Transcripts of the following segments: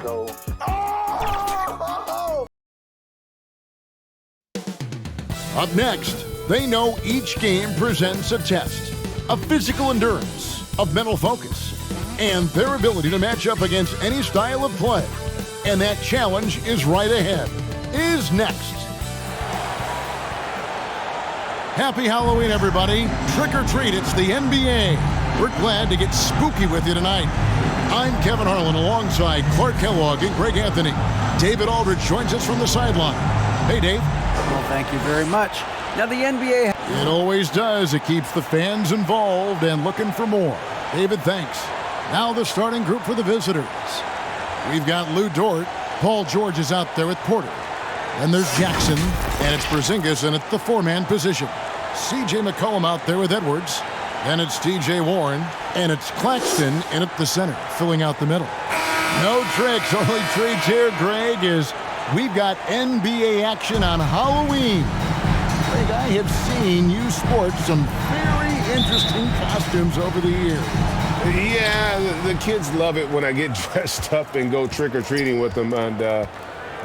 go. Oh! Up next, they know each game presents a test of physical endurance, of mental focus, and their ability to match up against any style of play. And that challenge is right ahead. Is next. Happy Halloween, everybody. Trick or treat, it's the NBA. We're glad to get spooky with you tonight. I'm Kevin Harlan alongside Clark Kellogg and Greg Anthony. David Aldridge joins us from the sideline. Hey, Dave. Well, thank you very much. Now, the NBA... It always does. It keeps the fans involved and looking for more. David, thanks. Now the starting group for the visitors. We've got Lou Dort. Paul George is out there with Porter. And there's Jackson, and it's Porzingis in at the four-man position. C.J. McCollum out there with Edwards. Then it's T.J. Warren, and it's Claxton in at the center, filling out the middle. No tricks, only treats here, Greg, is we've got NBA action on Halloween. Greg, I have seen you sport some very interesting costumes over the years. Yeah, the kids love it when I get dressed up and go trick-or-treating with them, and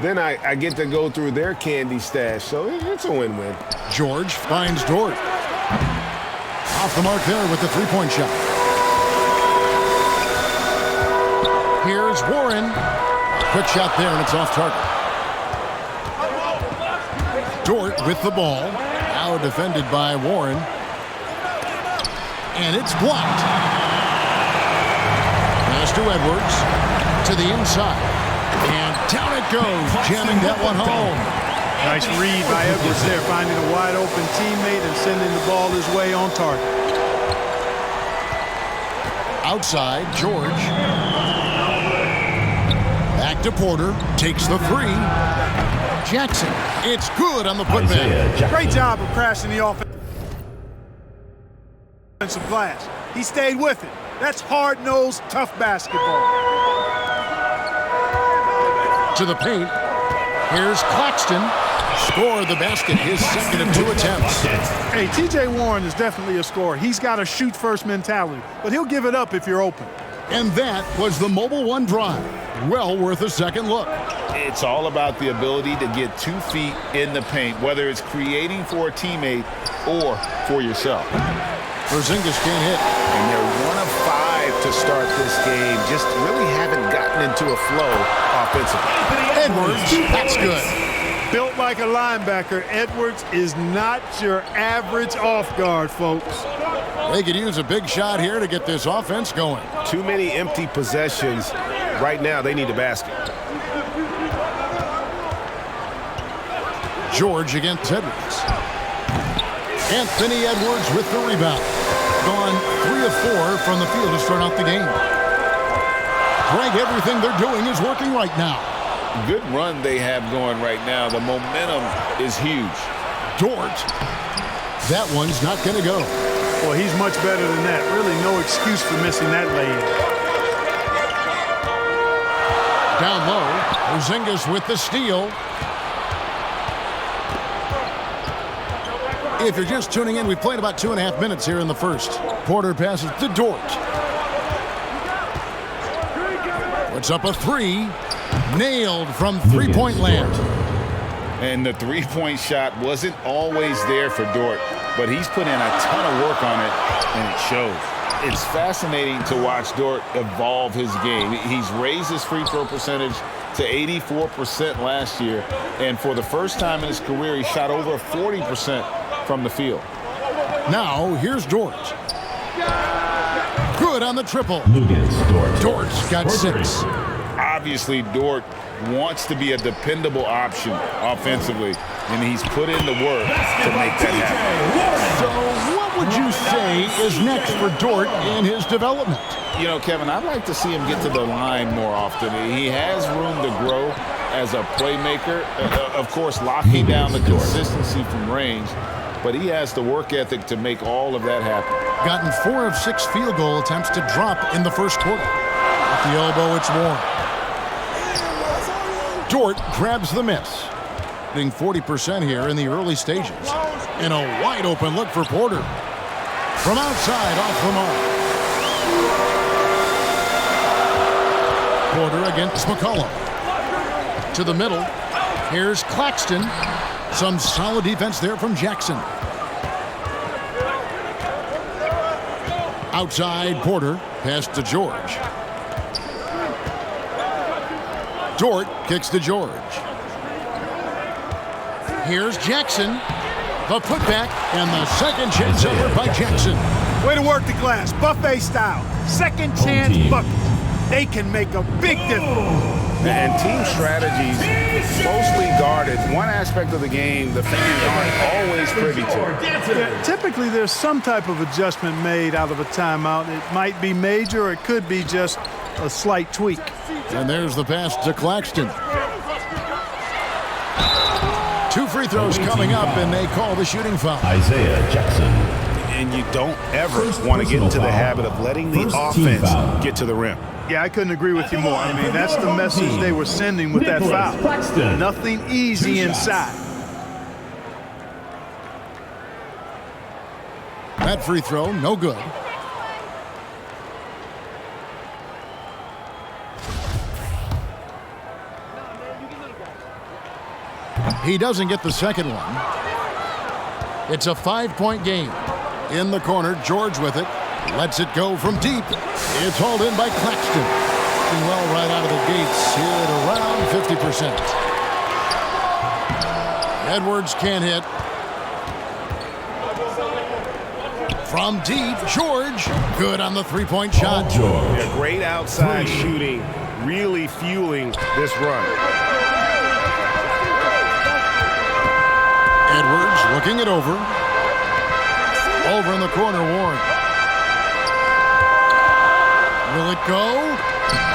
then I get to go through their candy stash, so it's a win-win. George finds Dort. Off the mark there with the three-point shot. Here's Warren. Quick shot there, and it's off target. Dort with the ball. Now defended by Warren. And it's blocked. Pass to Edwards. To the inside. And down it goes, jamming that one home. Nice read by Edwards there, finding a wide-open teammate and sending the ball his way on target. Outside, George. Back to Porter. Takes the three. Jackson. It's good on the putback. Great job of crashing the offensive glass. He stayed with it. That's hard-nosed, tough basketball. To the paint. Here's Claxton. Score the basket, his second of two attempts. Hey, T.J. Warren is definitely a scorer. He's got a shoot-first mentality, but he'll give it up if you're open. And that was the Mobile One drive. Well worth a second look. It's all about the ability to get 2 feet in the paint, whether it's creating for a teammate or for yourself. Porzingis can't hit. And they're 1 of 5 to start this game. Just really haven't gotten into a flow offensively. Edwards, that's good. Built like a linebacker, Edwards is not your average off-guard, folks. They could use a big shot here to get this offense going. Too many empty possessions. Right now, they need a basket. George against Edwards. Anthony Edwards with the rebound. Gone 3 of 4 from the field to start out the game. Greg, everything they're doing is working right now. Good run they have going right now. The momentum is huge. Dort. That one's not going to go. Well, he's much better than that. Really no excuse for missing that lay-in. Down low. Porzingis with the steal. If you're just tuning in, we've played about 2.5 minutes here in the first. Porter passes to Dort. Puts up a three. Nailed from three-point land. And the three-point shot wasn't always there for Dort, but he's put in a ton of work on it, and it shows. It's fascinating to watch Dort evolve his game. He's raised his free throw percentage to 84% last year, and for the first time in his career, he shot over 40% from the field. Now, here's Dort. Good on the triple. Dort's got 6. Obviously, Dort wants to be a dependable option offensively, and he's put in the work to make that happen. So what would you say is next for Dort in his development? You know, Kevin, I'd like to see him get to the line more often. He has room to grow as a playmaker. Of course, locking down the consistency from range, but he has the work ethic to make all of that happen. Gotten 4 of 6 field goal attempts to drop in the first quarter. At the elbow, it's Warren. Dort grabs the miss. Hitting 40% here in the early stages. And a wide open look for Porter. From outside, off the mark. Porter against McCollum. To the middle. Here's Claxton. Some solid defense there from Jackson. Outside Porter. Pass to George. Dort kicks to George. Here's Jackson. The putback and the second chance over by Jackson. Way to work the glass, buffet style. Second chance bucket. They can make a big difference. And team strategies closely guarded. One aspect of the game the fans aren't always privy to. Yeah, typically, there's some type of adjustment made out of a timeout. It might be major, or it could be just a slight tweak. And there's the pass to Claxton. 2 free throws coming up, and they call the shooting foul. Isaiah Jackson. And you don't ever want to get into the habit of letting the offense get to the rim. Yeah, I couldn't agree with you more. I mean, that's the message they were sending with that foul. Nothing easy inside. That free throw, no good. He doesn't get the second one. It's a 5-point game. In the corner, George with it. Lets it go from deep. It's hauled in by Claxton. And well, right out of the gates here at around 50%. Edwards can't hit. From deep, George. Good on the 3-point shot. Yeah, great outside shooting, really fueling this run. Edwards looking it over. Over in the corner, Warren. Will it go?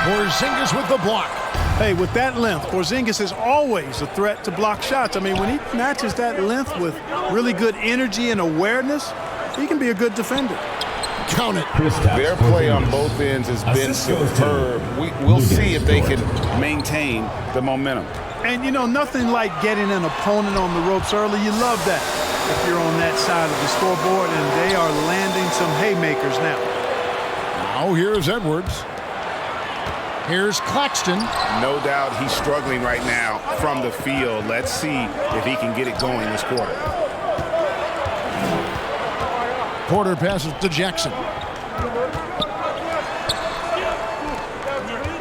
Porzingis with the block. Hey, with that length, Porzingis is always a threat to block shots. I mean, when he matches that length with really good energy and awareness, he can be a good defender. Count it. Their play on both ends has been superb. We'll see if they can maintain the momentum. And, you know, nothing like getting an opponent on the ropes early. You love that if you're on that side of the scoreboard, and they are landing some haymakers now. Now here's Edwards. Here's Claxton. No doubt he's struggling right now from the field. Let's see if he can get it going this quarter. Porter passes to Jackson.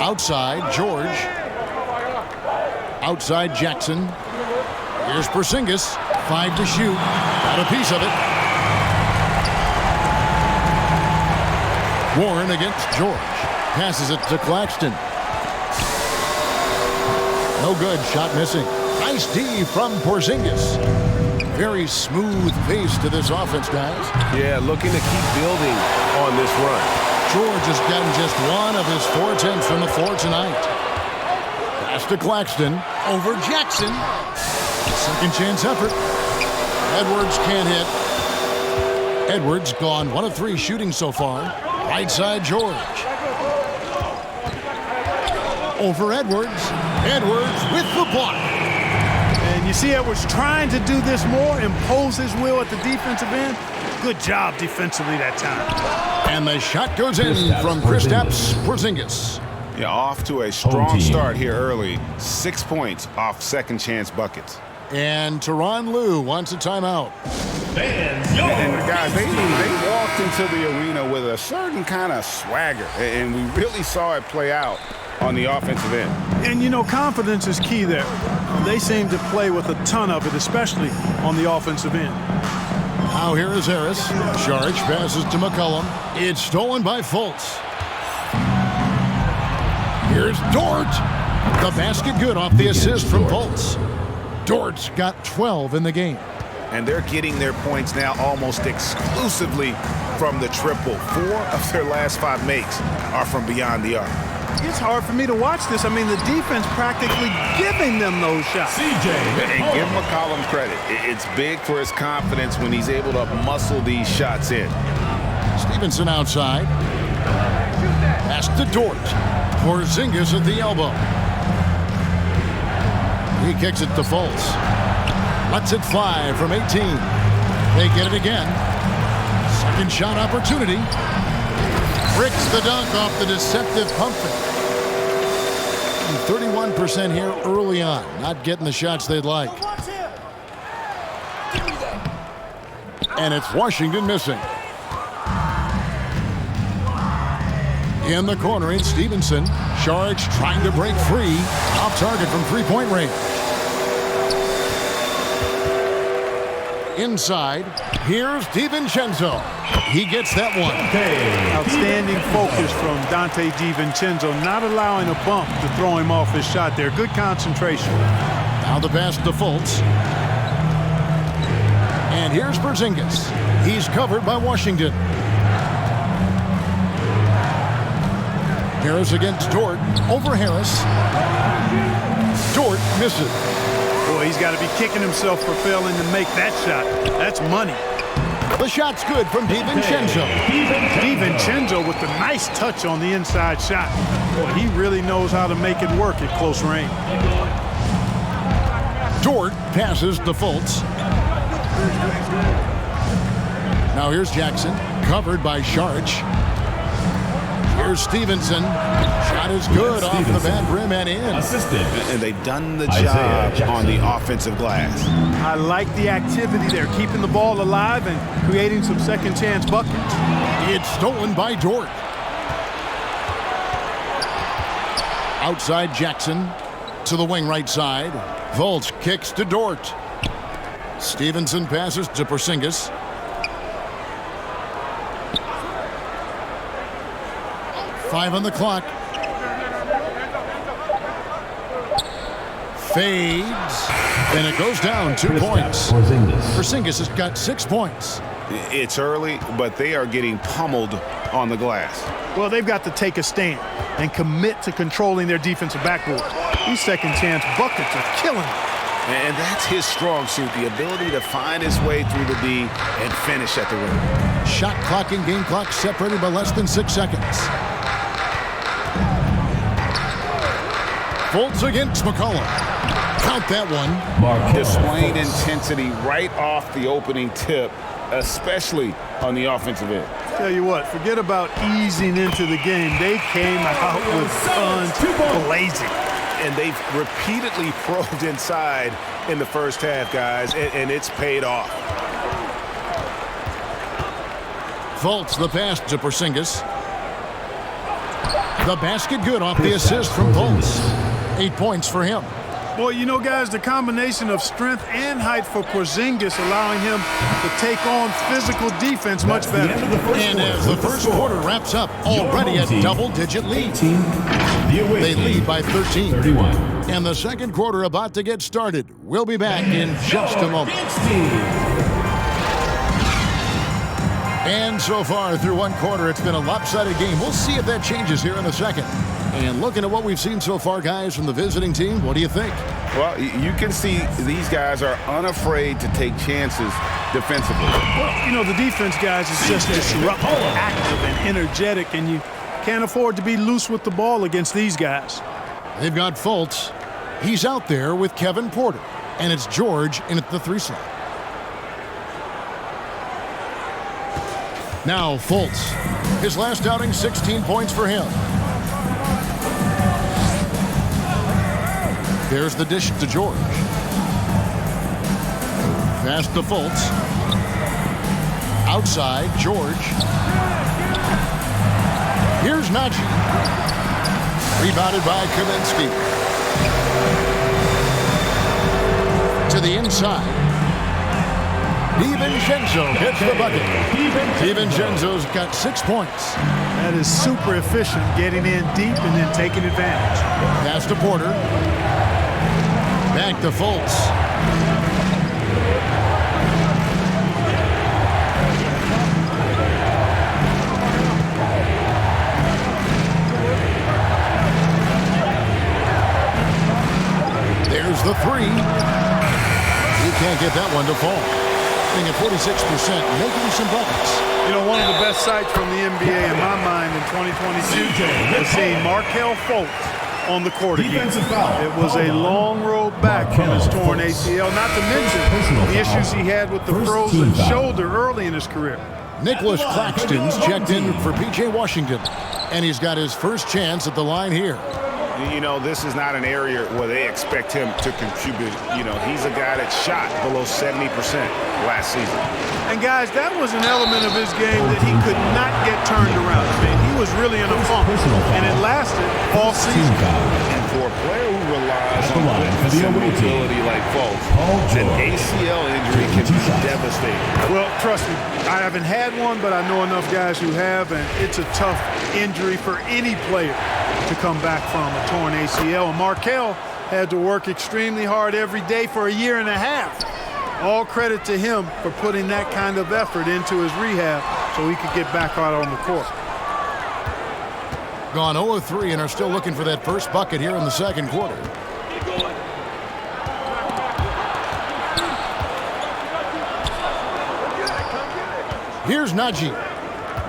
Outside, George. Outside, Jackson. Here's Porzingis. 5 to shoot. Got a piece of it. Warren against George. Passes it to Claxton. No good. Shot missing. Nice D from Porzingis. Very smooth pace to this offense, guys. Yeah, looking to keep building on this run. George has gotten just 1 of his 4 attempts from the floor tonight. Pass to Claxton. Over Jackson. Second chance effort. Edwards can't hit. Edwards gone 1 of 3 shooting so far. Right side, George. Over Edwards. Edwards with the block. And you see Edwards trying to do this more, impose his will at the defensive end. Good job defensively that time. And the shot goes in from Kristaps Porzingis. Yeah, off to a strong start here early. 6 points off second chance buckets. And Tyronn Lue wants a timeout. And guys, they walked into the arena with a certain kind of swagger, and we really saw it play out on the offensive end. And, you know, confidence is key there. They seem to play with a ton of it, especially on the offensive end. Now here is Harris. Saric passes to McCollum. It's stolen by Fultz. Here's Dort. The basket good off the assist from Fultz. Dort's got 12 in the game. And they're getting their points now almost exclusively from the triple. 4 of their last 5 makes are from beyond the arc. It's hard for me to watch this. I mean, the defense practically giving them those shots. And give McCollum credit. It's big for his confidence when he's able to muscle these shots in. Stevenson outside. Pass to Dort. Porzingis at the elbow. He kicks it to Fultz. Lets it fly from 18. They get it again. Second shot opportunity. Bricks the dunk off the deceptive pump fake. shooting 31% here early on. Not getting the shots they'd like. And it's Washington missing. In the corner, it's Stevenson. Saric trying to break free. Off target from three-point range. Inside, here's DiVincenzo. He gets that one. Outstanding focus from Donte DiVincenzo, not allowing a bump to throw him off his shot there. Good concentration. Now the pass to Fultz. And here's Porzingis. He's covered by Washington. Harris against Dort. Over Harris. Dort misses. Boy, he's got to be kicking himself for failing to make that shot. That's money. The shot's good from DiVincenzo. DiVincenzo with the nice touch on the inside shot. Boy, he really knows how to make it work at close range. Dort passes to Fultz. Now here's Jackson, covered by Saric. Here's Stevenson. Shot is good off the bad rim and in. And they've done the job on the offensive glass. I like the activity there, keeping the ball alive and creating some second chance buckets. It's stolen by Dort. Outside Jackson to the wing right side. Fultz kicks to Dort. Stevenson passes to Porzingis. Five on the clock. Fades. And it goes down 2 points. Porzingis has got 6 points. It's early, but they are getting pummeled on the glass. Well, they've got to take a stand and commit to controlling their defensive backboard. These second chance buckets are killing them. And that's his strong suit, the ability to find his way through the D and finish at the rim. Shot clock and game clock separated by less than 6 seconds. Fultz against McCollum. Count that one. Displaying intensity right off the opening tip, especially on the offensive end. Tell you what, forget about easing into the game. They came out with guns blazing. And they've repeatedly probed inside in the first half, guys, and it's paid off. Fultz the pass to Porzingis. The basket good off the assist from Fultz. 8 points for him. Boy, you know, guys, the combination of strength and height for Porzingis allowing him to take on physical defense much better. And as the first quarter wraps up, already a double-digit lead. They lead by 13. And the second quarter about to get started. We'll be back in just a moment. And so far through one quarter, it's been a lopsided game. We'll see if that changes here in a second. And looking at what we've seen so far, guys, from the visiting team, what do you think? Well, you can see these guys are unafraid to take chances defensively. Well, you know, the defense, guys, is just disruptive, active, and energetic, and you can't afford to be loose with the ball against these guys. They've got Fultz. He's out there with Kevin Porter. And it's George in at the 3 slot. Now Fultz. His last outing, 16 points for him. There's the dish to George. Pass to Fultz. Outside, George. Here's Najee. Rebounded by Kaminsky. To the inside. DiVincenzo hits the bucket. DiVincenzo's got 6 points. That is super efficient, getting in deep and then taking advantage. Pass to Porter. Back to Fultz. There's the 3. You can't get that one to fall. At 46%, making some buckets. You know, one of the best sights from the NBA in my mind in 2022 was seeing Markelle Fultz on the court again. It was a long road back from his torn ACL, not to mention the issues he had with the frozen shoulder early in his career. Nicholas Claxton's checked in for P.J. Washington, and he's got his first chance at the line here. You know, this is not an area where they expect him to contribute. You know, he's a guy that shot below 70% last season. And, guys, that was an element of his game that he could not get turned around. I mean, he was really in a funk, and it lasted all season. And for a player who relies on quickness and mobility like Fultz, an ACL injury can be devastating. Well, trust me, I haven't had one, but I know enough guys who have, and it's a tough injury for any player to come back from a torn ACL. And Markelle had to work extremely hard every day for a year and a half. All credit to him for putting that kind of effort into his rehab so he could get back out on the court. Gone 0-3 and are still looking for that first bucket here in the second quarter. Here's Najee.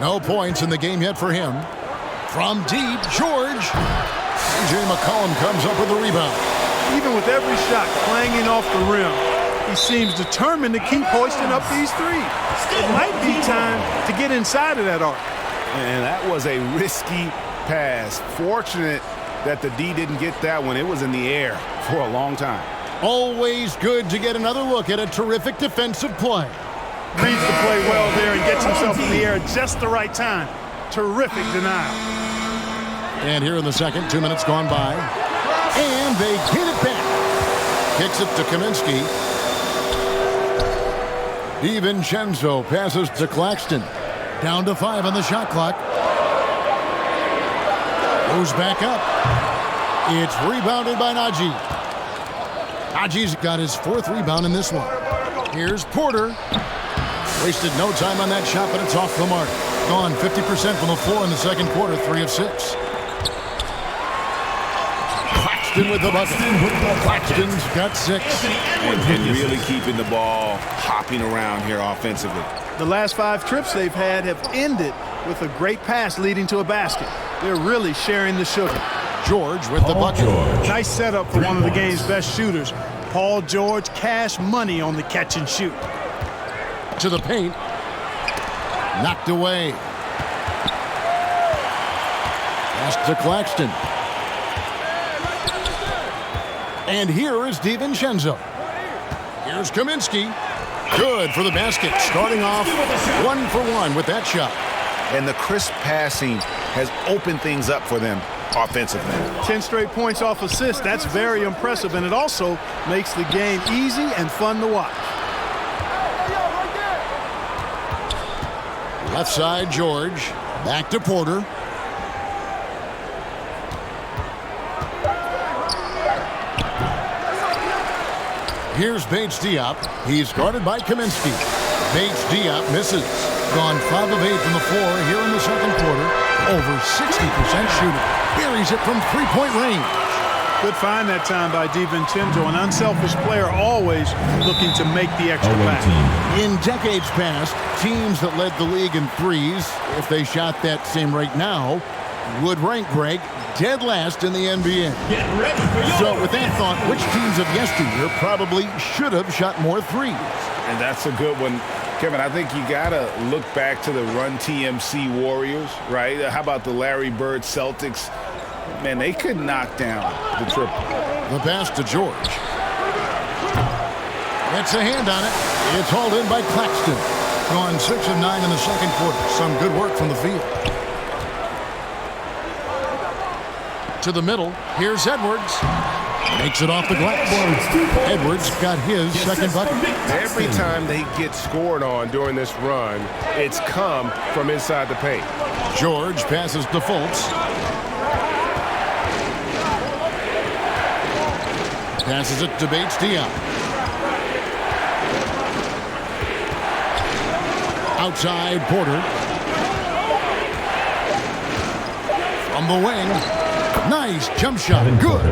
No points in the game yet for him. From deep, George. CJ McCollum comes up with the rebound. Even with every shot clanging off the rim, he seems determined to keep hoisting up these threes. It might be time to get inside of that arc. And that was a risky pass. Fortunate that the D didn't get that one. It was in the air for a long time. Always good to get another look at a terrific defensive play. Reads the play well there and gets himself in the air at just the right time. Terrific denial. And here in the second, 2 minutes gone by. And they get it back. Kicks it to Kaminsky. DiVincenzo passes to Claxton. Down to 5 on the shot clock. Goes back up. It's rebounded by Najee. Najee's got his 4th rebound in this one. Here's Porter. Wasted no time on that shot, but it's off the mark. Gone 50% from the floor in the second quarter, 3 of 6. Claxton with the bucket. Claxton's got 6. And really keeping the ball hopping around here offensively. The last 5 trips they've had have ended with a great pass leading to a basket. They're really sharing the sugar. George with the bucket. Nice setup for one of the game's best shooters. Paul George, cash money on the catch and shoot. To the paint. Knocked away. Pass to Claxton. And here is DiVincenzo. Here's Kaminsky. Good for the basket. Starting off 1 for 1 with that shot. And the crisp passing has opened things up for them offensively. 10 straight points off assists. That's very impressive, and it also makes the game easy and fun to watch. Left side, George. Back to Porter. Here's Bates Diop. He's guarded by Kaminsky. Bates Diop misses. Gone 5 of 8 from the floor here in the second quarter. Over 60% shooting. Buries it from 3-point range. Good find that time by DiVincenzo, an unselfish player always looking to make the extra pass. In decades past, teams that led the league in threes, if they shot that same rate now, would rank, Greg, dead last in the NBA. So with that thought, which teams of yesteryear probably should have shot more threes? And that's a good one. Kevin, I think you got to look back to the Run TMC Warriors, right? How about the Larry Bird Celtics? Man, they could knock down the triple. The pass to George. Gets a hand on it. It's hauled in by Claxton. Gone 6 of 9 in the second quarter. Some good work from the field. To the middle. Here's Edwards. Makes it off the glass. Edwards got his second bucket. Every time they get scored on during this run, it's come from inside the paint. George passes to Fultz. Passes it to Bates Diop. Outside, Porter. From the wing. Nice jump shot. Good.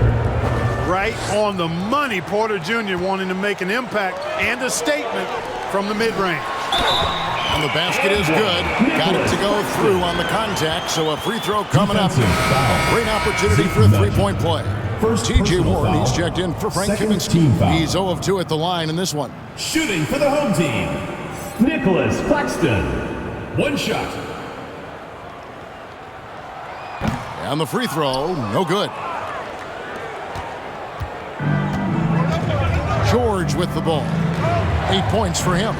Right on the money. Porter Jr. wanting to make an impact and a statement from the mid-range. And the basket is good. Got it to go through on the contact, so a free throw coming up. Great opportunity for a three-point play. T.J. Warren, he's checked in for Frank Kaminsky. He's 0 of 2 at the line in this one. Shooting for the home team, Nicholas Claxton. One shot. And the free throw, no good. George with the ball. 8 points for him.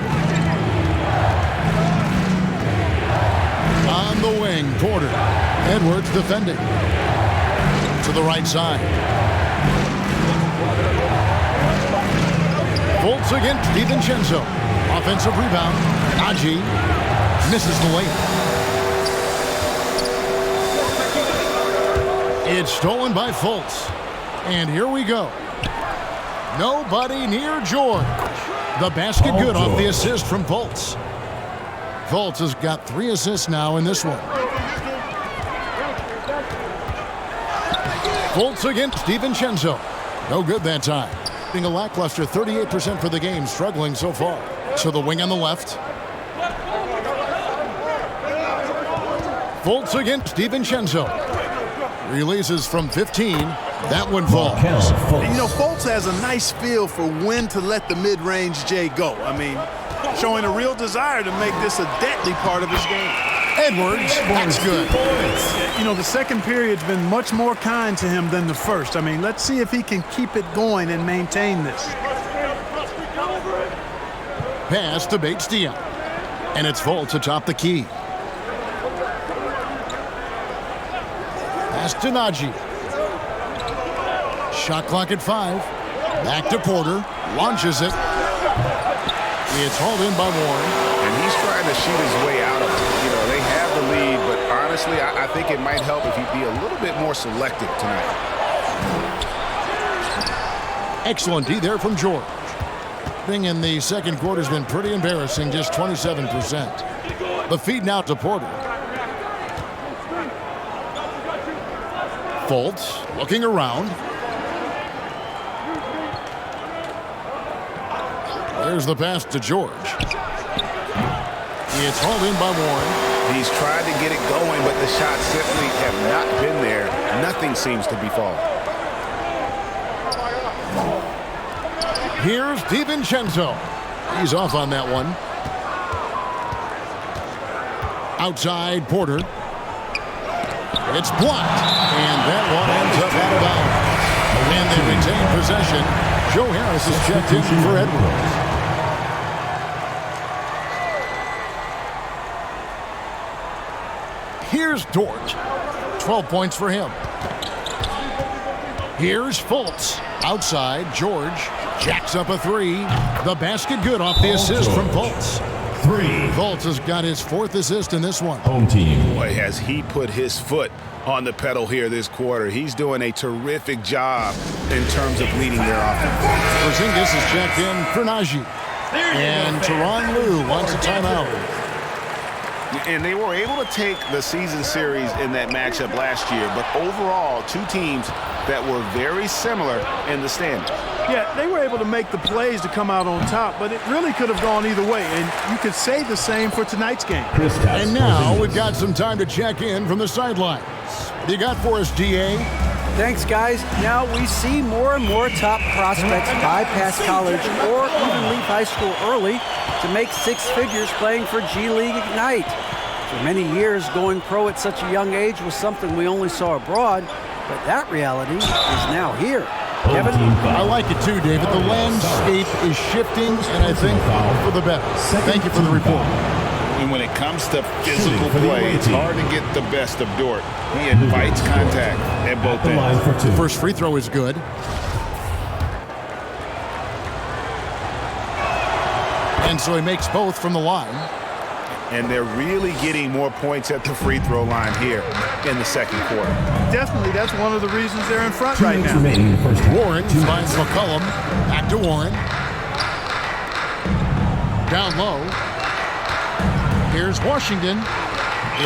On the wing, Porter. Edwards defending. To the right side. Fultz against DiVincenzo. Offensive rebound. Naji misses the layup. It's stolen by Fultz. And here we go. Nobody near George. The basket good off the assist from Fultz. Fultz has got 3 assists now in this one. Fultz against DiVincenzo. No good that time. Being a lackluster 38% for the game, struggling so far. So the wing on the left. Fultz against DiVincenzo. Releases from 15. That one falls. You know, Fultz has a nice feel for when to let the mid-range J go. I mean, showing a real desire to make this a deadly part of his game. Edwards, that's good. You know, the second period's been much more kind to him than the first. I mean, let's see if he can keep it going and maintain this. Pass to Bates-Diop. And it's Fultz atop the key. Pass to Naji. Shot clock at 5. Back to Porter. Launches it. It's hauled in by Warren. And he's trying to shoot his way out of it. You know, they have the lead, but honestly, I think it might help if he'd be a little bit more selective tonight. Excellent D there from George. Thing in the second quarter has been pretty embarrassing, just 27%. The feed now to Porter. Fultz looking around. There's the pass to George. It's hauled in by Warren. He's tried to get it going, but the shots simply have not been there. Nothing seems to be falling. Here's DiVincenzo. He's off on that one. Outside Porter. It's blocked. And that one ends up out of bounds. And they retain possession. Joe Harris is checked in for Edwards. Here's Dort. 12 points for him. Here's Fultz. Outside, George jacks up a 3. The basket good off the assist from Fultz. 3. Fultz has got his 4th assist in this one. Home team. Boy, has he put his foot on the pedal here this quarter. He's doing a terrific job in terms of leading their offense. Porzingis is checked in for Naji. And Tyronn Lue wants a timeout. And they were able to take the season series in that matchup last year, but overall, 2 teams that were very similar in the standings. Yeah, they were able to make the plays to come out on top, but it really could have gone either way, and you could say the same for tonight's game. And now we've got some time to check in from the sidelines. What do you got for us, DA? Thanks, guys. Now we see more and more top prospects bypass college or even leave high school early to make 6 figures playing for G League Ignite. For many years, going pro at such a young age was something we only saw abroad, but that reality is now here. Kevin? I like it too, David. The landscape is shifting, and I think for the better. Thank you for the report. And when it comes to physical play, it's hard to get the best of Dort. He invites contact at both ends. First free throw is good. And so he makes both from the line. And they're really getting more points at the free throw line here in the second quarter. Definitely, that's one of the reasons they're in front right now. Warren finds McCollum. Back to Warren. Down low. Here's Washington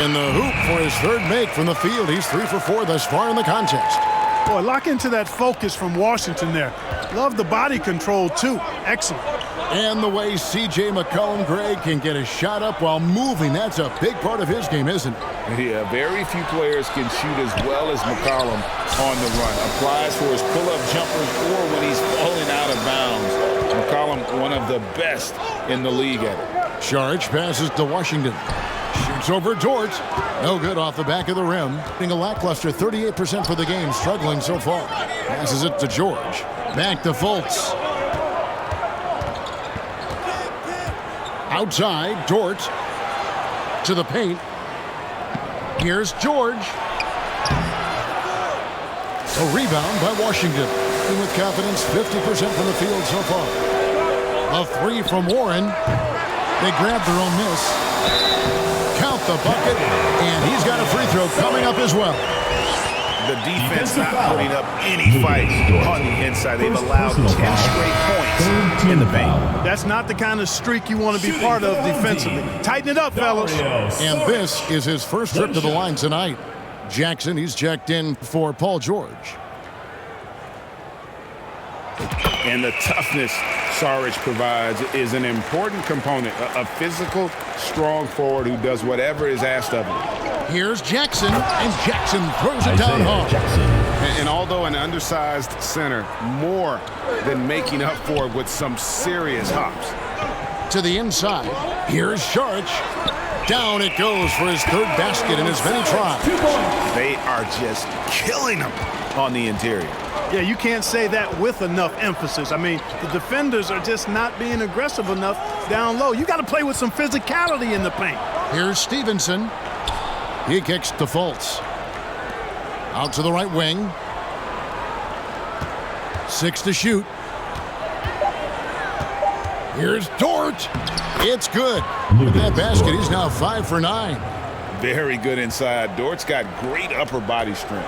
in the hoop for his 3rd make from the field. He's 3 for 4 thus far in the contest. Boy, lock into that focus from Washington there. Love the body control, too. Excellent. And the way C.J. McCollum, Greg, can get a shot up while moving, that's a big part of his game, isn't it? Yeah, very few players can shoot as well as McCollum on the run. Applies for his pull-up jumpers or when he's falling out of bounds. McCollum, one of the best in the league at it. Saric passes to Washington. Shoots over Dort. No good off the back of the rim. Being a lackluster 38% for the game, struggling so far. Passes it to George. Back to Fultz. Outside, Dort to the paint. Here's George. A rebound by Washington. And with confidence, 50% from the field so far. A three from Warren. They grab their own miss. Count the bucket, and he's got a free throw coming up as well. The defense not putting up any fight on the inside. They've allowed 10 straight points in the paint. That's not the kind of streak you want to be part of defensively. Tighten it up, fellas. And this is his first trip to the line tonight. Jackson, he's checked in for Paul George. And the toughness Saric provides is an important component. A physical, strong forward who does whatever is asked of him. Here's Jackson, and Jackson throws it down hard. And although an undersized center, more than making up for it with some serious hops. To the inside, here's Saric. Down it goes for his third basket in as many tries. They are just killing him on the interior. Yeah, you can't say that with enough emphasis. I mean, the defenders are just not being aggressive enough down low. You got to play with some physicality in the paint. Here's Stevenson. He kicks to Fultz. Out to the right wing. 6 to shoot. Here's Dort. It's good. With that basket, he's now 5 for 9. Very good inside. Dort's got great upper body strength.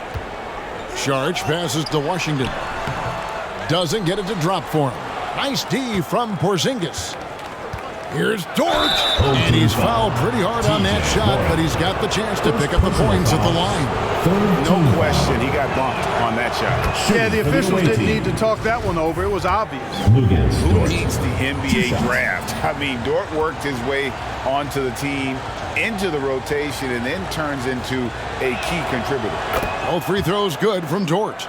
Saric passes to Washington. Doesn't get it to drop for him. Nice D from Porzingis. Here's Dort. And he's fouled pretty hard on that shot, but he's got the chance to pick up the points at the line. No question, he got bumped on that shot. Yeah, the officials didn't need to talk that one over. It was obvious. Who needs the NBA draft? I mean, Dort worked his way onto the team, into the rotation, and then turns into a key contributor. All free throws good from Dort.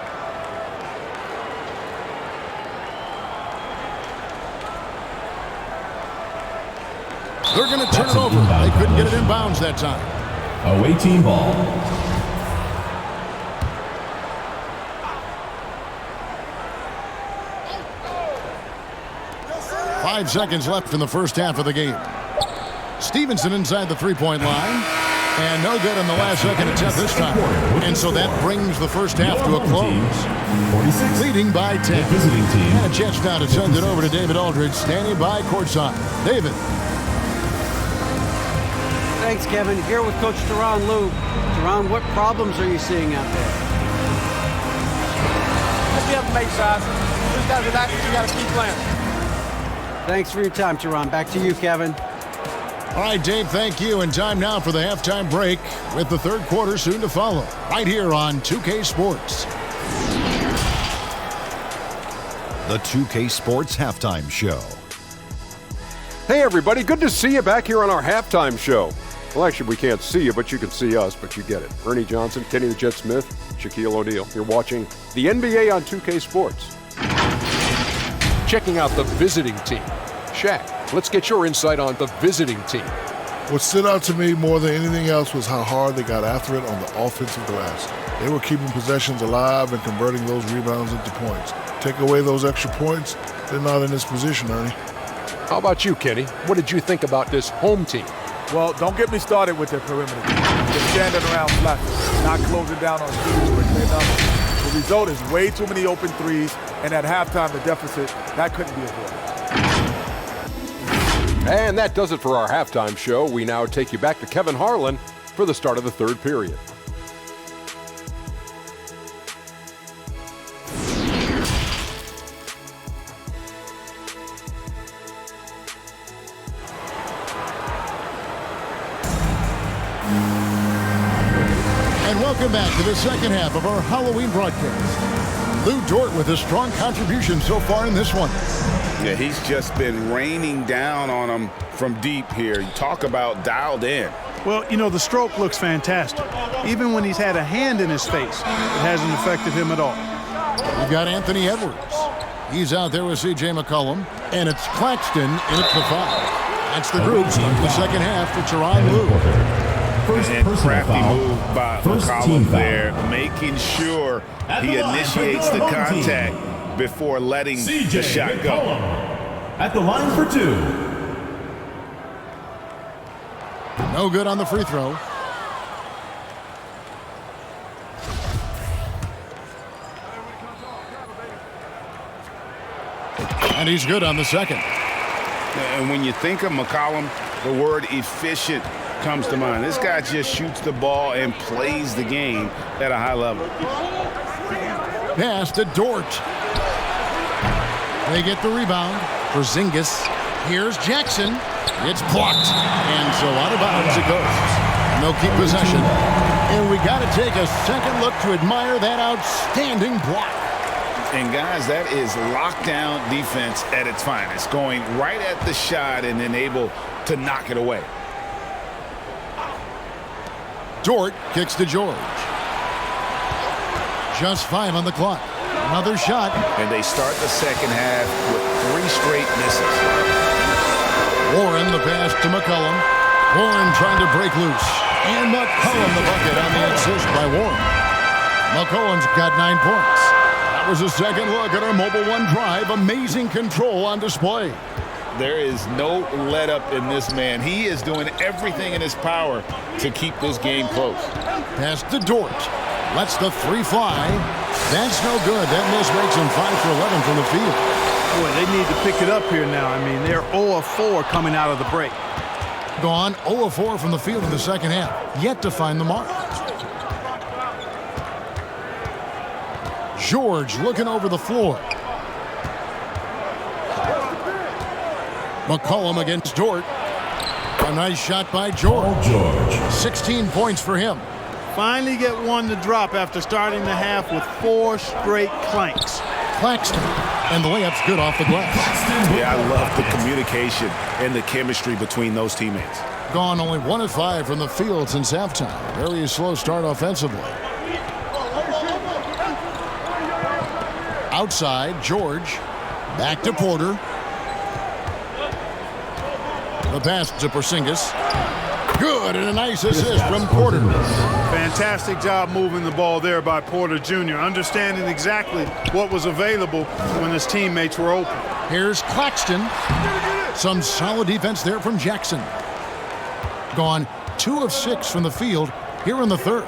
They're going to turn it over. They couldn't get it in bounds that time. Away team ball. Five seconds left in the first half of the game. Stevenson inside the three-point line. And no good in the last second attempt this time. And so that brings the first half to a close. Leading by 10. And a chance now to send it over to David Aldridge, standing by courtside. David. Thanks, Kevin. Here with Coach Tyronn Lue. Tyronn, what problems are you seeing out there? You have to make shots. You just got to relax. You got to keep playing. Thanks for your time, Tyronn. Back to you, Kevin. All right, Dave, thank you. And time now for the halftime break with the third quarter soon to follow. Right here on 2K Sports. The 2K Sports Halftime Show. Hey, everybody. Good to see you back here on our halftime show. Well, actually, we can't see you, but you can see us, but you get it. Ernie Johnson, Kenny the Jet Smith, Shaquille O'Neal. You're watching the NBA on 2K Sports. Checking out the visiting team. Shaq, let's get your insight on the visiting team. What stood out to me more than anything else was how hard they got after it on the offensive glass. They were keeping possessions alive and converting those rebounds into points. Take away those extra points, they're not in this position, Ernie. How about you, Kenny? What did you think about this home team? Well, don't get me started with their perimeter. They're standing around flat, not closing down on shooters quickly enough. The result is way too many open threes, and at halftime, the deficit, that couldn't be avoided. And that does it for our halftime show. We now take you back to Kevin Harlan for the start of the third period. And welcome back to the second half of our Halloween broadcast. Lou Dort with a strong contribution so far in this one. Yeah, he's just been raining down on them from deep here. You talk about dialed in. Well, you know, the stroke looks fantastic. Even when he's had a hand in his face, it hasn't affected him at all. We've got Anthony Edwards. He's out there with C.J. McCollum. And it's Claxton in at the foul. That's the group starting the second half for Tyronn Lue. And crafty move by McCollum there, making sure he initiates the contact before letting the shot go. At the line for two. No good on the free throw. And he's good on the second. And when you think of McCollum, the word efficient comes to mind. This guy just shoots the ball and plays the game at a high level. Pass to Dort. They get the rebound. Porzingis. Here's Jackson. It's blocked. And so out of bounds it goes. And they'll keep possession. And we got to take a second look to admire that outstanding block. And guys, that is lockdown defense at its finest. Going right at the shot and then able to knock it away. Dort kicks to George. Just 5 on the clock. Another shot. And they start the second half with 3 straight misses. Warren the pass to McCollum. Warren trying to break loose. And McCollum the bucket on the assist by Warren. McCollum's got 9 points. That was a second look at our Mobile One drive. Amazing control on display. There is no let up in this man. He is doing everything in his power to keep this game close. Pass to Dort. Lets the 3 fly. That's no good. That miss makes him 5 for 11 from the field. Boy, they need to pick it up here now. I mean, they're 0 of 4 coming out of the break. Gone 0 of 4 from the field in the second half. Yet to find the mark. George looking over the floor. McCollum against Dort. A nice shot by George. 16 points for him. Finally get one to drop after starting the half with 4 straight clanks. Claxton. And the layup's good off the glass. Yeah, I love the communication and the chemistry between those teammates. Gone only 1 of 5 from the field since halftime. Very slow start offensively. Outside, George. Back to Porter. The pass to Porzingis. Good, and a nice assist from Porter. Fantastic job moving the ball there by Porter Jr., understanding exactly what was available when his teammates were open. Here's Claxton. Some solid defense there from Jackson. Gone 2 of 6 from the field here in the third.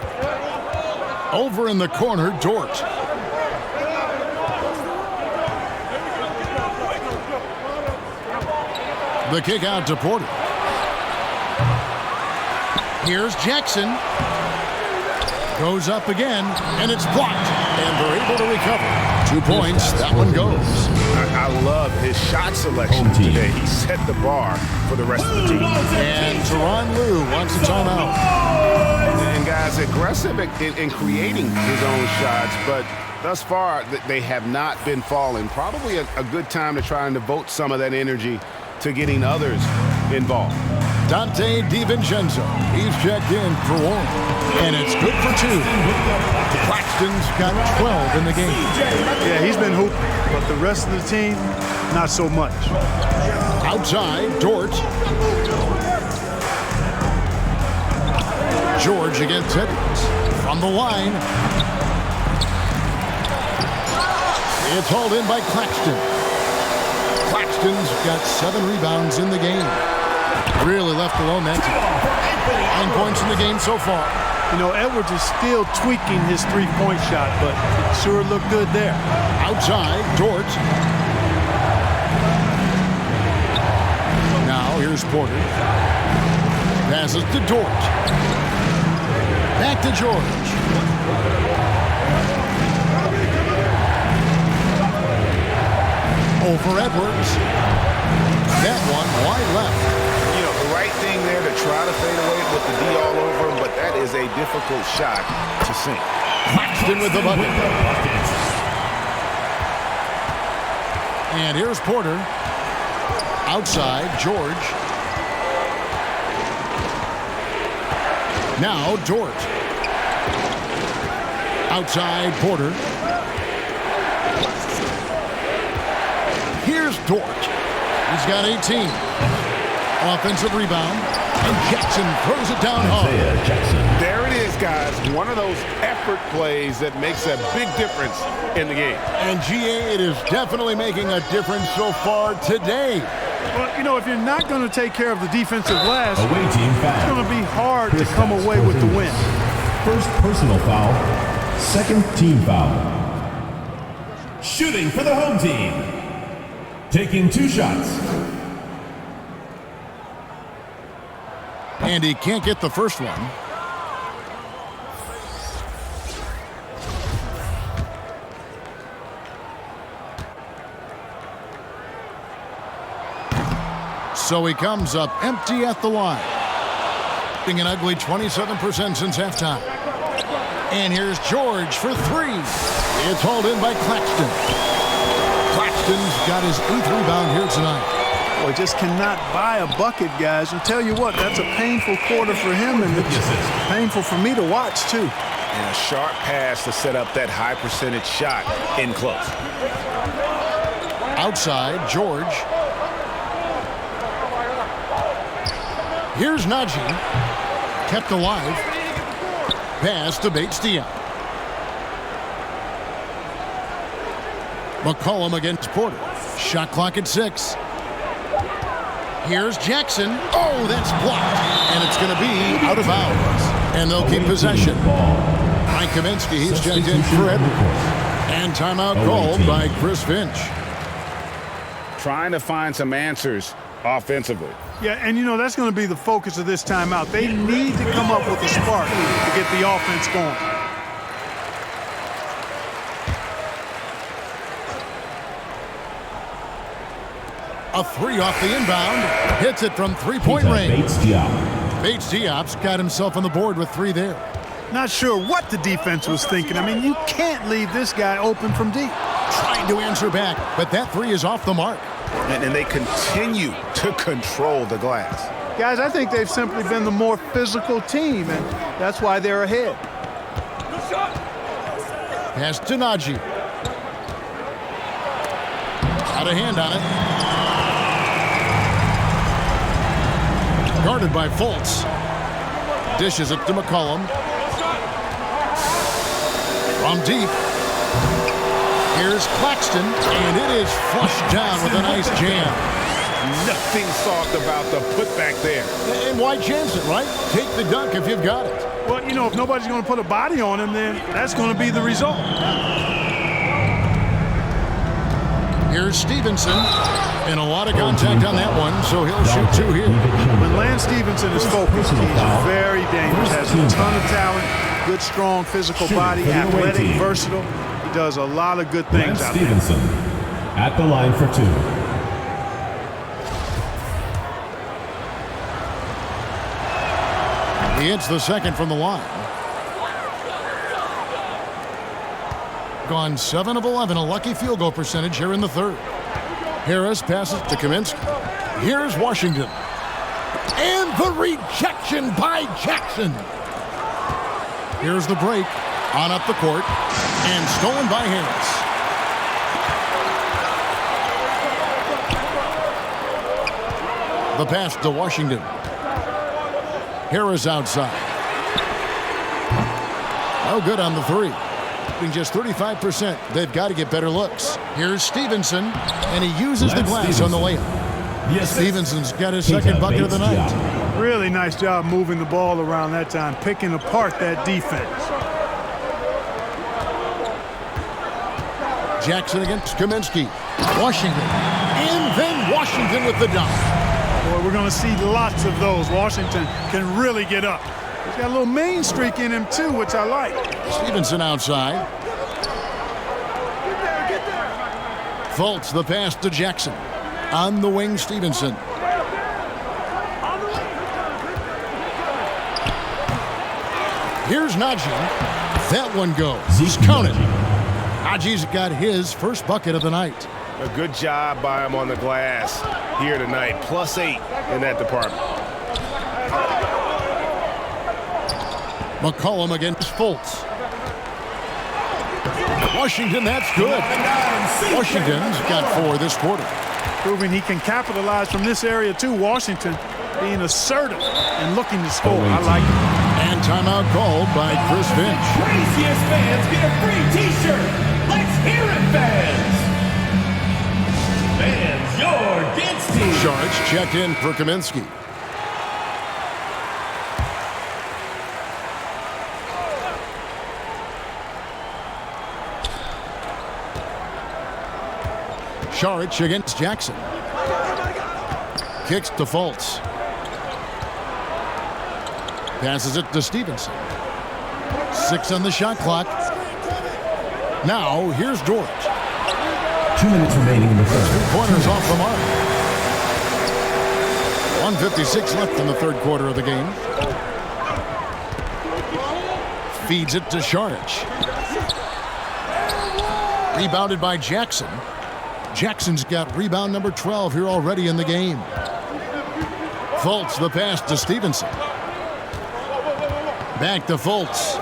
Over in the corner, Dort. The kick out to Porter. Here's Jackson. Goes up again, and it's blocked. And they're able to recover. 2 points. That one goes. I love his shot selection today. He set the bar for the rest of the team. And Tyronn Lue wants a timeout. And guys, aggressive in creating his own shots, but thus far they have not been falling. Probably a good time to try and devote some of that energy to getting others involved. Dante DiVincenzo. He's checked in for 1. And it's good for 2. Claxton's got 12 in the game. Yeah, he's been hooping, but the rest of the team, not so much. Outside, Dort. George against Edwards. From the line. It's hauled in by Claxton. Claxton's got 7 rebounds in the game. Really left alone that time. 9 points in the game so far. You know, Edwards is still tweaking his 3-point shot, but it sure looked good there. Outside, Dort. Now here's Porter. Passes to Dort. Back to George. Over Edwards. That one wide left. You know, the right thing there to try to fade away with the D all over him, but that is a difficult shot to sink. Claxton with the bucket. And here's Porter. Outside, George. Now Dort. Outside, Porter. Here's Dort. He's got 18. Offensive rebound. And Jackson throws it down hard. There it is, guys. One of those effort plays that makes a big difference in the game. And GA, it is definitely making a difference so far today. Well, you know, if you're not going to take care of the defensive glass, Away team foul. it's going to be hard to come away with the win. First personal foul. Second team foul. Shooting for the home team. Taking 2 shots. And he can't get the first one. So he comes up empty at the line. Being an ugly 27% since halftime. And here's George for 3. It's hauled in by Claxton. Claxton's got his 8th rebound here tonight. Boy, just cannot buy a bucket, guys. And tell you what, that's a painful quarter for him, and it's painful for me to watch, too. And a sharp pass to set up that high percentage shot in close. Outside, George. Here's Najee. Kept alive. Pass to Bates-Diop. McCollum against Porter. Shot clock at 6. Here's Jackson. Oh, that's blocked. And it's going to be out of bounds. And they'll keep possession. Mike Kaminsky, he's checked in for Edwards. And timeout called by Chris Finch. Trying to find some answers offensively. Yeah, and you know, that's going to be the focus of this timeout. They need to come up with a spark to get the offense going. A 3 off the inbound. Hits it from 3-point range. Bates-Diop's got himself on the board with 3 there. Not sure what the defense was thinking. I mean, you can't leave this guy open from deep. Trying to answer back, but that 3 is off the mark. And they continue to control the glass. Guys, I think they've simply been the more physical team, and that's why they're ahead. Pass to Najee. Got a hand on it. Guarded by Fultz. Dishes it to McCollum. From deep. Here's Claxton, and it is flushed down with a nice jam. Nothing soft about the putback there. And why chance it, right? Take the dunk if you've got it. Well, you know, if nobody's going to put a body on him, then that's going to be the result. Here's Stevenson. And a lot of contact on that one, so he'll shoot 2 here. When Lance Stevenson is focused, he's very dangerous. Has a ton of talent, good, strong physical body, athletic, versatile. He does a lot of good things out there. Stevenson at the line for 2. He hits the second from the line. Gone 7 of 11, a lucky field goal percentage here in the 3rd. Harris passes to Kaminsky. Here's Washington. And the rejection by Jackson. Here's the break. On up the court. And stolen by Harris. The pass to Washington. Harris outside. No good on the 3. Being just 35%. They've got to get better looks. Here's Stevenson, and he uses the glass on the layup. Yes, Stevenson's got his second bucket of the night. Really nice job moving the ball around that time, picking apart that defense. Jackson against Kaminsky. Washington. And then Washington with the dunk. Boy, we're going to see lots of those. Washington can really get up. He's got a little mean streak in him, too, which I like. Stevenson outside. Fultz the pass to Jackson. On the wing, Stevenson. Here's Najee. That one goes. He's counted. Najee's got his first bucket of the night. A good job by him on the glass here tonight. +8 in that department. McCollum against Fultz. Washington, that's good. Washington's got 4 this quarter. Proving he can capitalize from this area too. Washington being assertive and looking to score. I like it. And timeout called by Chris Finch. Craziest fans get a free t-shirt. Let's hear it, fans. And your dance team. Sharich checked in for Kaminsky. Sharich against Jackson. Kicks to Fultz. Passes it to Stevenson. 6 on the shot clock. Now, here's George. 2 minutes remaining in the third. 2 pointers off the mark. 1:56 left in the third quarter of the game. Feeds it to Sharich. Rebounded by Jackson. Jackson's got rebound number 12 here already in the game. Fultz the pass to Stevenson. Back to Fultz.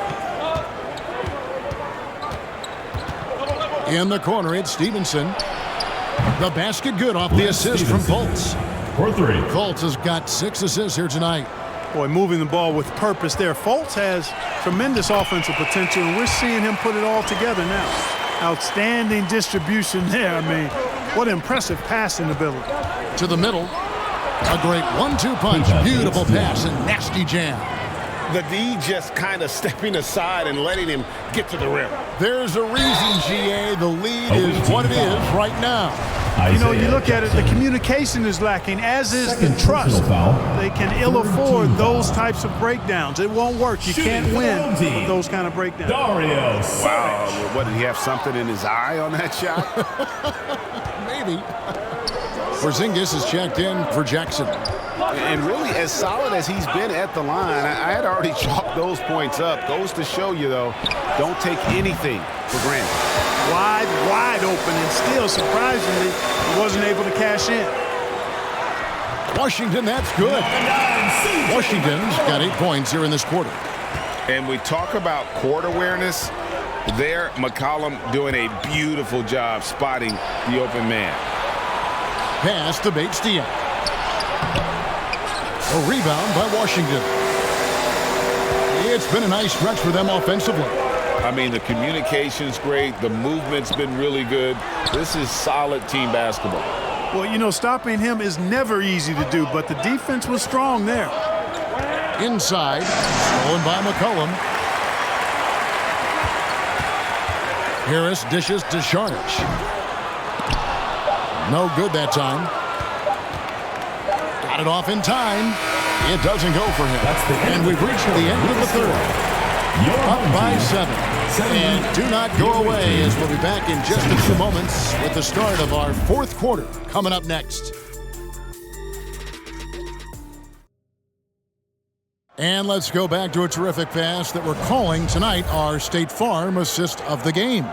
In the corner, it's Stevenson. The basket good off the assist from Fultz. For 3. Fultz has got 6 assists here tonight. Boy, moving the ball with purpose there. Fultz has tremendous offensive potential, and we're seeing him put it all together now. Outstanding distribution there. I mean, what impressive passing ability. To the middle. A great 1-2 punch. Beautiful pass and nasty jam. The D just kind of stepping aside and letting him get to the rim. There's a reason, GA. The lead is what it is right now. You know, you look at it, the communication is lacking, as is the trust. They can ill afford those types of breakdowns. It won't work. You can't win with those kind of breakdowns. Dario Saric. Wow, what, did he have something in his eye on that shot? Maybe. Porzingis is checked in for Jackson. And really, as solid as he's been at the line, I had already chalked those points up. Goes to show you, though, don't take anything for granted. Wide open, and still, surprisingly, he wasn't able to cash in. Washington, that's good. Washington's got 8 points here in this quarter. And we talk about court awareness. There, McCollum doing a beautiful job spotting the open man. Pass to Bates-Diop. A rebound by Washington. It's been a nice stretch for them offensively. I mean, the communication's great. The movement's been really good. This is solid team basketball. Well, you know, stopping him is never easy to do, but the defense was strong there. Inside, stolen by McCollum. Harris dishes to Sharich. No good that time. Got it off in time. It doesn't go for him. And we've reached the end of the third. Up by 7. And do not go away, as we'll be back in just a few moments with the start of our fourth quarter coming up next. And let's go back to a terrific pass that we're calling tonight our State Farm assist of the game.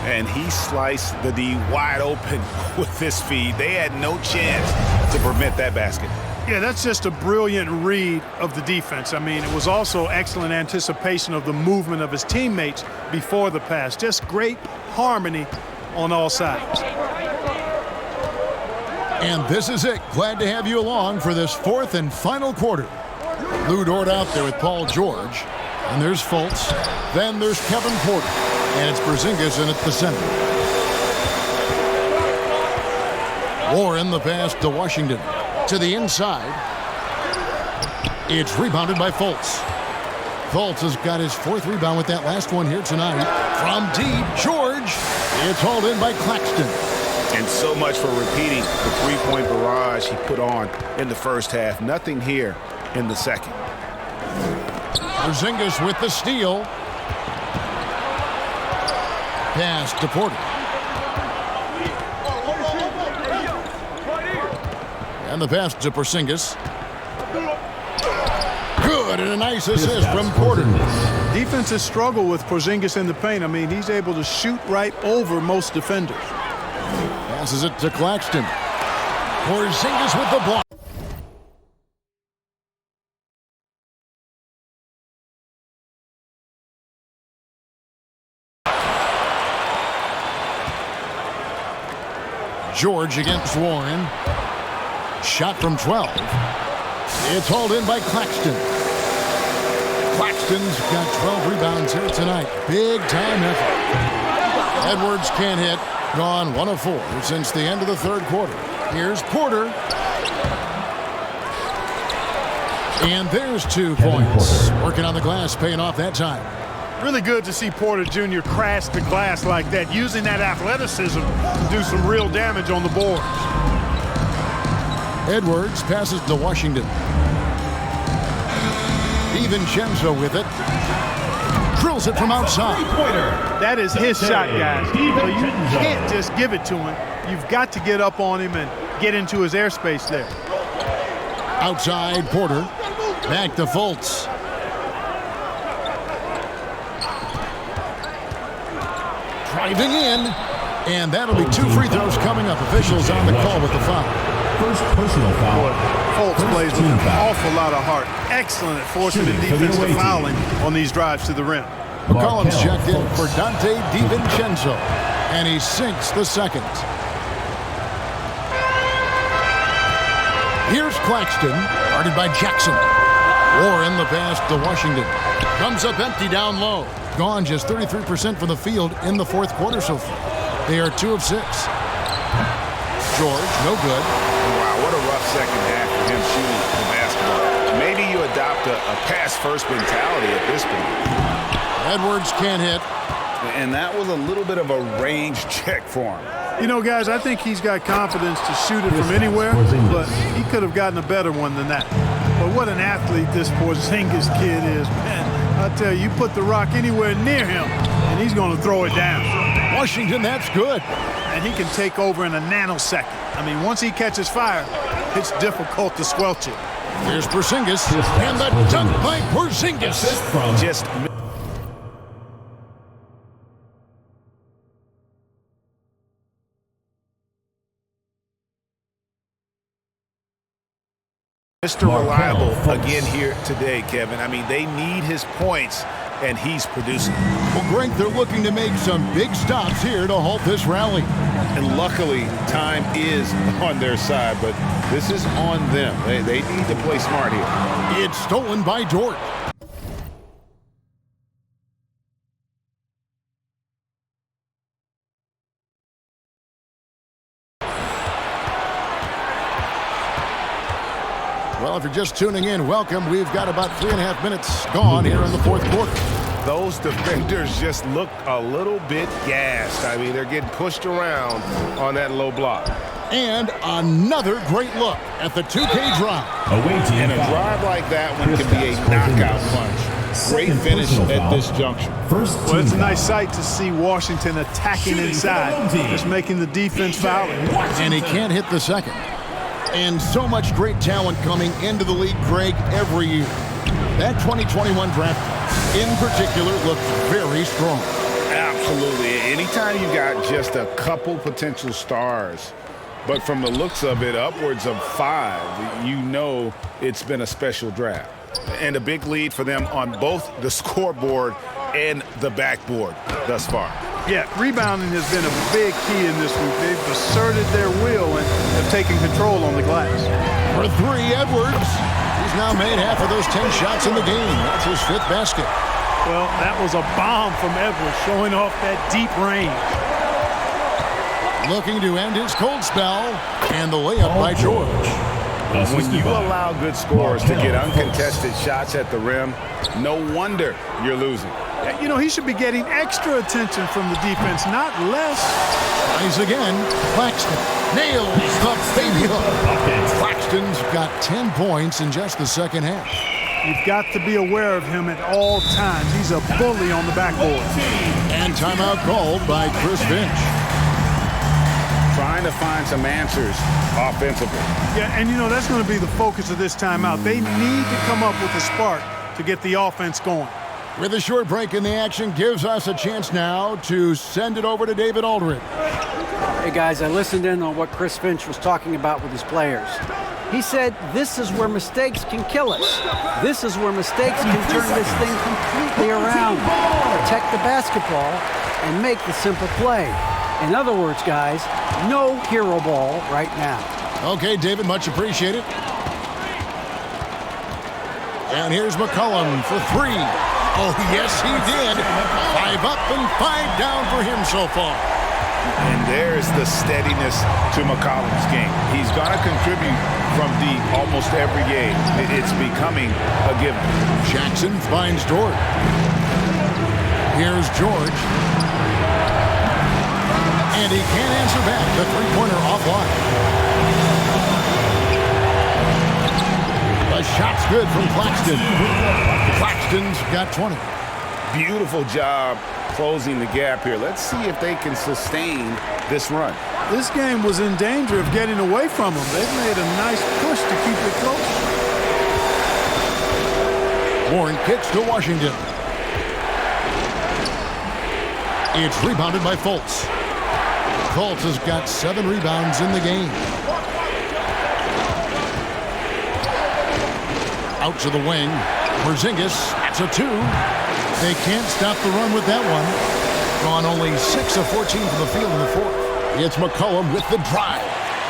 And he sliced the D wide open with this feed. They had no chance to prevent that basket. Yeah, that's just a brilliant read of the defense. I mean, it was also excellent anticipation of the movement of his teammates before the pass. Just great harmony on all sides. And this is it. Glad to have you along for this fourth and final quarter. Lou Dort out there with Paul George. And there's Fultz. Then there's Kevin Porter. And it's Porzingis in at the center. Warren the pass to Washington. To the inside. It's rebounded by Fultz. Fultz has got his 4th rebound with that last one here tonight. From deep, George. It's hauled in by Claxton. And so much for repeating the three-point barrage he put on in the first half. Nothing here in the second. Porzingis with the steal. Pass to Porter. And the pass to Porzingis. Good, and a nice assist from Porter. Defenses struggle with Porzingis in the paint. I mean, he's able to shoot right over most defenders. Passes it to Claxton. Porzingis with the block. George against Warren. Shot from 12. It's hauled in by Claxton. Claxton's got 12 rebounds here tonight. Big time effort. Edwards can't hit. Gone 1 of 4 since the end of the third quarter. Here's Porter. And there's 2 points. Working on the glass, paying off that time. Really good to see Porter Jr. crash the glass like that, using that athleticism to do some real damage on the boards. Edwards passes to Washington. DiVincenzo with it. Drills it from outside. That is his shot, guys. So you can't just give it to him. You've got to get up on him and get into his airspace there. Outside, Porter. Back to Fultz. Driving in. And that'll be 2 free throws coming up. Officials on the call with the foul. First personal foul. Fultz plays with an awful lot of heart. Excellent at forcing the defense to fouling on these drives to the rim. McCollum's checked in for Dante DiVincenzo. And he sinks the second. Here's Claxton, guarded by Jackson. Warren the pass to Washington. Comes up empty down low. Gone just 33% from the field in the fourth quarter so far. They are 2 of 6. George, no good. Wow, what a rough second half for him shooting the basketball. Maybe you adopt a pass-first mentality at this point. Edwards can't hit. And that was a little bit of a range check for him. You know, guys, I think he's got confidence to shoot it from anywhere, but he could have gotten a better one than that. But what an athlete this Porzingis kid is, man. I tell you, you put the rock anywhere near him, and he's going to throw it down. Washington, that's good. And he can take over in a nanosecond. I mean, once he catches fire, it's difficult to squelch it. Here's Porzingis, and the dunk by Porzingis. Just Mr. Reliable again here today, Kevin. I mean, they need his points, and he's producing. Well, Greg, they're looking to make some big stops here to halt this rally. And luckily, time is on their side, but this is on them. They need to play smart here. It's stolen by Dort. Well, if you're just tuning in, welcome. We've got about 3.5 minutes gone here in the fourth quarter. Those defenders just look a little bit gassed. I mean, they're getting pushed around on that low block. And another great look at the 2K drive. And a drive like that one can be a knockout punch. Great finish at this juncture. Well, it's a nice sight to see Washington attacking inside, just making the defense foul. And he can't hit the second. And so much great talent coming into the league, Greg, every year. That 2021 draft class, in particular, looks very strong. Absolutely. Anytime you got just a couple potential stars, but from the looks of it, upwards of 5, you know it's been a special draft. And a big lead for them on both the scoreboard and the backboard thus far. Yeah, rebounding has been a big key in this week. They've asserted their will and have taken control on the glass. For 3, Edwards. He's now made half of those 10 shots in the game. That's his 5th basket. Well, that was a bomb from Edwards, showing off that deep range. Looking to end his cold spell, and the layup by George. When you allow good scorers to get uncontested shots at the rim, no wonder you're losing. You know, he should be getting extra attention from the defense, not less. Tries again. Claxton nails the baby hook. Claxton's got 10 points in just the second half. You've got to be aware of him at all times. He's a bully on the backboard. And timeout called by Chris Finch. Trying to find some answers offensively. Yeah, and you know, that's going to be the focus of this timeout. They need to come up with a spark to get the offense going. With a short break in the action, gives us a chance now to send it over to David Aldridge. Hey guys, I listened in on what Chris Finch was talking about with his players. He said this is where mistakes can kill us. This is where mistakes can turn this thing completely around. Protect the basketball and make the simple play. In other words, guys, no hero ball right now. Okay, David, much appreciated. And here's McCollum for 3. Oh, yes, he did. 5 up and 5 down for him so far. And there's the steadiness to McCollum's game. He's going to contribute from deep almost every game. It's becoming a given. Jackson finds Dort. Here's George. And he can't answer back. The three-pointer offline. The shot's good from Claxton. Claxton's got 20. Beautiful job closing the gap here. Let's see if they can sustain this run. This game was in danger of getting away from them. They've made a nice push to keep it close. Warren kicks to Washington. It's rebounded by Fultz. Fultz has got 7 rebounds in the game. Out to the wing. Porzingis, that's a 2. They can't stop the run with that one. Gone only 6 of 14 from the field in the fourth. It's McCollum with the drive.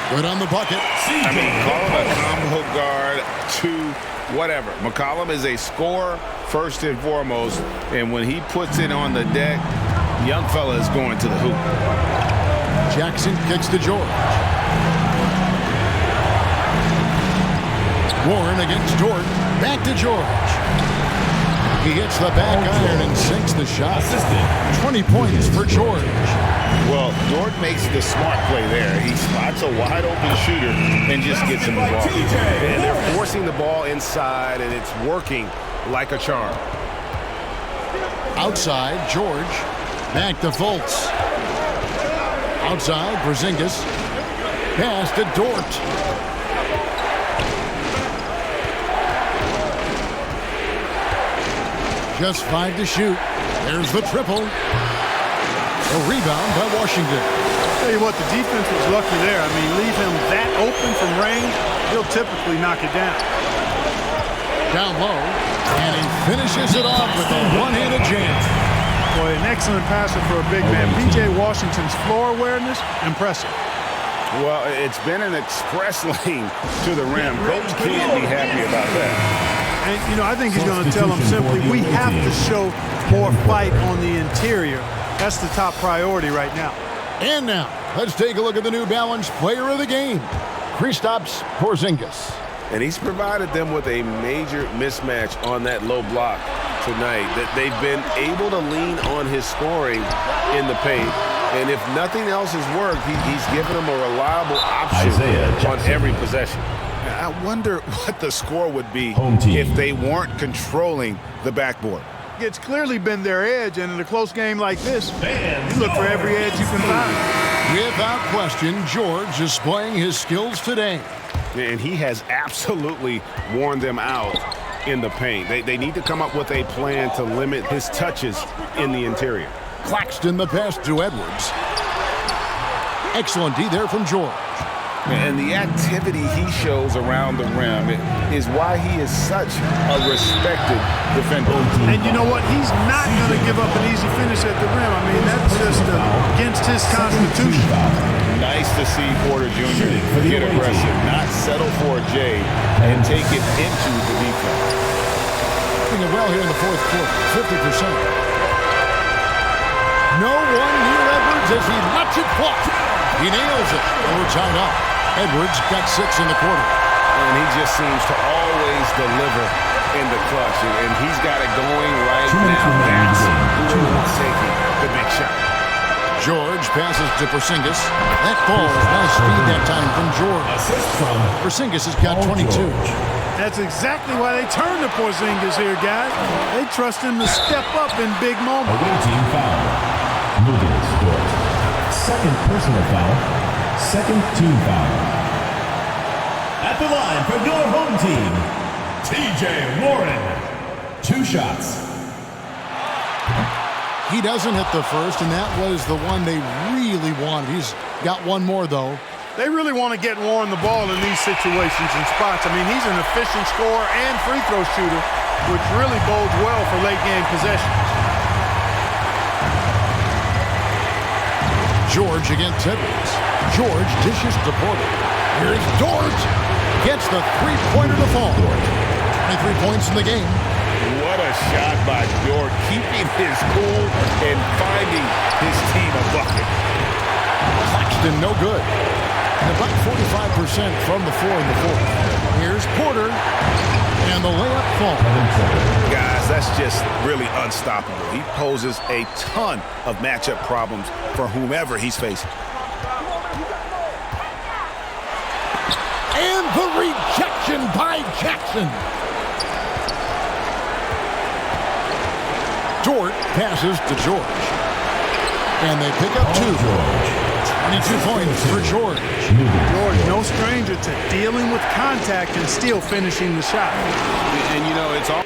Good on the bucket. I mean, call him a combo guard, 2, whatever. McCollum is a scorer first and foremost, and when he puts it on the deck, young fella is going to the hoop. Jackson kicks to George. Warren against Dort. Back to George. He hits the back iron and sinks the shot. 20 points for George. Well, Dort makes the smart play there. He spots a wide open shooter and just gets him the ball. And they're forcing the ball inside, and it's working like a charm. Outside, George. Back to Fultz. Outside, Porzingis. Pass to Dort. Just 5 to shoot. There's the triple. A rebound by Washington. Tell you what, the defense was lucky there. I mean, leave him that open from range, he'll typically knock it down. Down low, and he finishes it off with a one-handed jam. Boy, an excellent passer for a big man. P.J. Washington's floor awareness, impressive. Well, it's been an express lane to the rim. Coach can't be happy about that. And, you know, I think he's going to tell them simply, we have to show more fight on the interior. That's the top priority right now. And now, let's take a look at the New Balance player of the game, Kristaps Porzingis. And he's provided them with a major mismatch on that low block tonight. That they've been able to lean on his scoring in the paint. And if nothing else has worked, he's given them a reliable option on every possession. I wonder what the score would be if they weren't controlling the backboard. It's clearly been their edge, and in a close game like this, you look for every edge you can find. Without question, George is displaying his skills today. And he has absolutely worn them out in the paint. They need to come up with a plan to limit his touches in the interior. Claxton the pass to Edwards. Excellent D there from George. And the activity he shows around the rim is why he is such a respected defender. And you know what? He's not going to give up an easy finish at the rim. I mean, that's just against his constitution. Nice to see Porter Jr. get aggressive, not settle for a J, and take it into the defense. Doing it well here in the fourth quarter, 50%. No one near Edwards as he lets it fly. He nails it. We're tied up. Edwards got 6 in the quarter. And he just seems to always deliver in the clutch. And he's got it going right now. That's who's taking the big shot. George passes to Porzingis. That ball is nice speed that time from George. Porzingis has got 22. That's exactly why they turn to Porzingis here, guys. They trust him to step up in big moments. Away team foul. Moving Dort. Second personal foul. Second team foul. At the line for your home team, T.J. Warren. 2 shots. He doesn't hit the first, and that was the one they really wanted. He's got one more, though. They really want to get Warren the ball in these situations and spots. I mean, he's an efficient scorer and free throw shooter, which really bodes well for late game possessions. George against Edwards. George dishes to Porter. Here's Dort. Gets the three-pointer to fall. 23 points in the game. What a shot by Dort, keeping his cool and finding his team a bucket. Claxton, no good. And about 45% from the floor in the fourth. Here's Porter. And the layup falls. Guys, that's just really unstoppable. He poses a ton of matchup problems for whomever he's facing. And the rejection by Jackson. Dort passes to George. And they pick up two. 22 points for George. George, no stranger to dealing with contact and still finishing the shot. And, you know, it's all...